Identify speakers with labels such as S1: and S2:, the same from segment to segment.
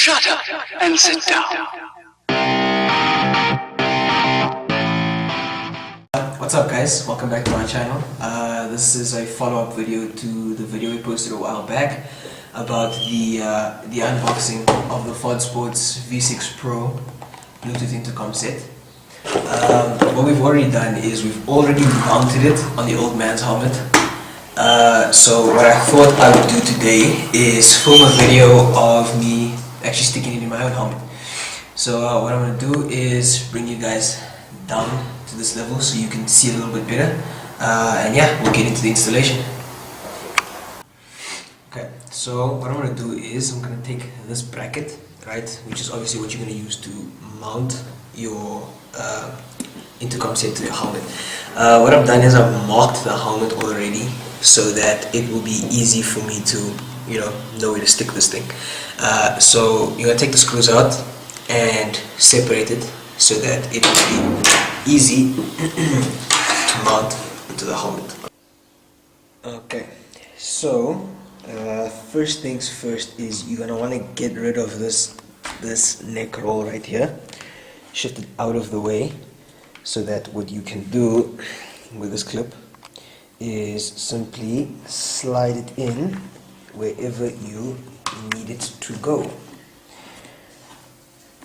S1: Shut up and sit down.
S2: What's up guys, welcome back to my channel. This is a follow-up video to the video we posted a while back about the unboxing of the Fodsports V6Pro Bluetooth intercom set. What we've already done is we've already mounted it on the old man's helmet. So what I thought I would do today is film a video of me actually sticking it in my own helmet. So what I'm going to do is bring you guys down to this level so you can see a little bit better, and yeah, we'll get into the installation. Okay, so what I'm going to do is I'm going to take this bracket, right, which is obviously what you're going to use to mount your intercom set to your helmet. What I've done is I've marked the helmet already so that it will be easy for me to know where to stick this thing. So you're going to take the screws out and separate it so that it will be easy to mount into the helmet. Okay, so first things first is you're going to want to get rid of this neck roll right here. Shift it out of the way so that what you can do with this clip is simply slide it in wherever you need it to go.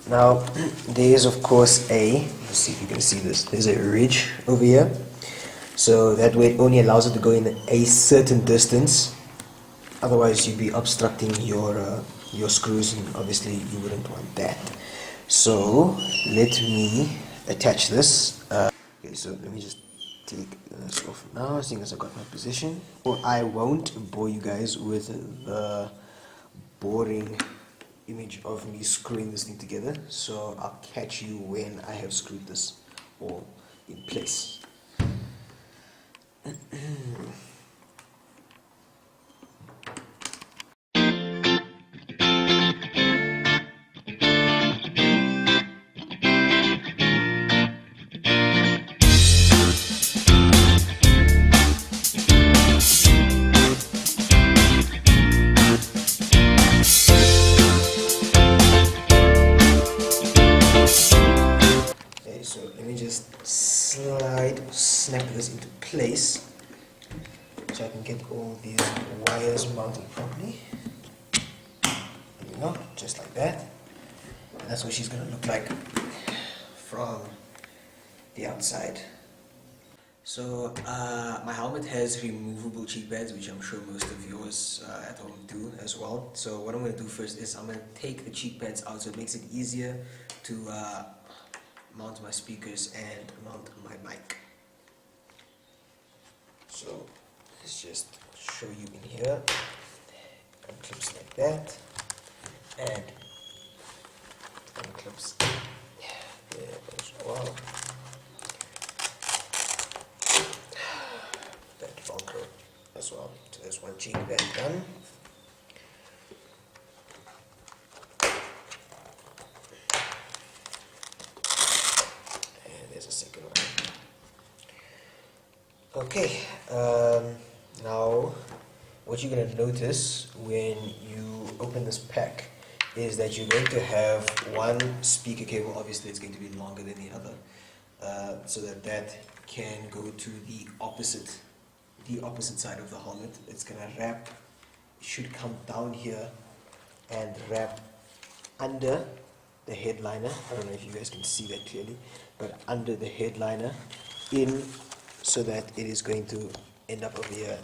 S2: Now there is of course let's see if you can see this, there's a ridge over here, so that way it only allows it to go in a certain distance, otherwise you'd be obstructing your screws, and obviously you wouldn't want that. So let me attach this. Okay, so let me just take this off now, seeing as I got my position. I won't bore you guys with the boring image of me screwing this thing together, so I'll catch you when I have screwed this all in place. So let me just snap this into place so I can get all these wires mounted properly. There you go, just like that. And that's what she's going to look like from the outside. So my helmet has removable cheek pads, which I'm sure most of yours at home do as well. So what I'm going to do first is I'm going to take the cheek pads out so it makes it easier to mount my speakers and mount my mic. So let's just show you in here. Clips like that, and clips there as well. That Velcro as well. So there's one cheek pad done. Okay, now what you're going to notice when you open this pack is that you're going to have one speaker cable. Obviously it's going to be longer than the other, so that can go to the opposite side of the helmet. It's going to wrap, it should come down here and wrap under the headliner. I don't know if you guys can see that clearly, but under the headliner in, so that it is going to end up over here.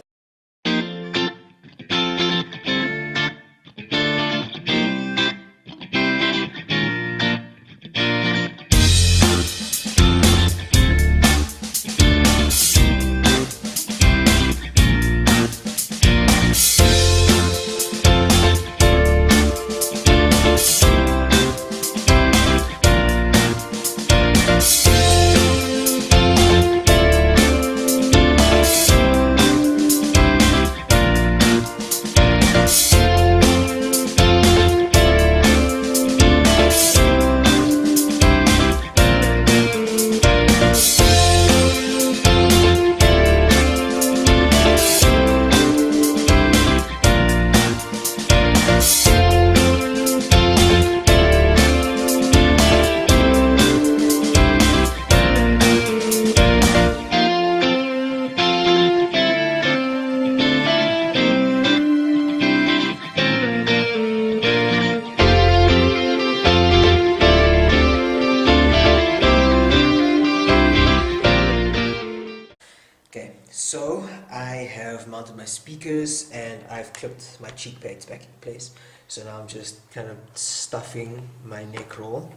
S2: speakers, and I've clipped my cheek pads back in place. So now I'm just kind of stuffing my neck roll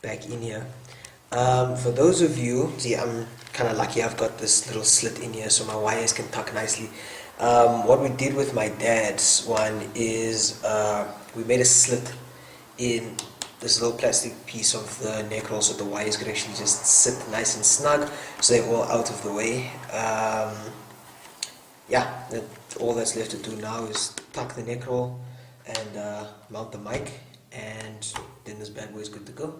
S2: back in here. For those of you, see, I'm kind of lucky, I've got this little slit in here so my wires can tuck nicely. What we did with my dad's one is we made a slit in this little plastic piece of the neck roll so the wires could actually just sit nice and snug, so they're all out of the way. Yeah, all that's left to do now is tuck the neck roll and mount the mic, and then this bad boy is good to go.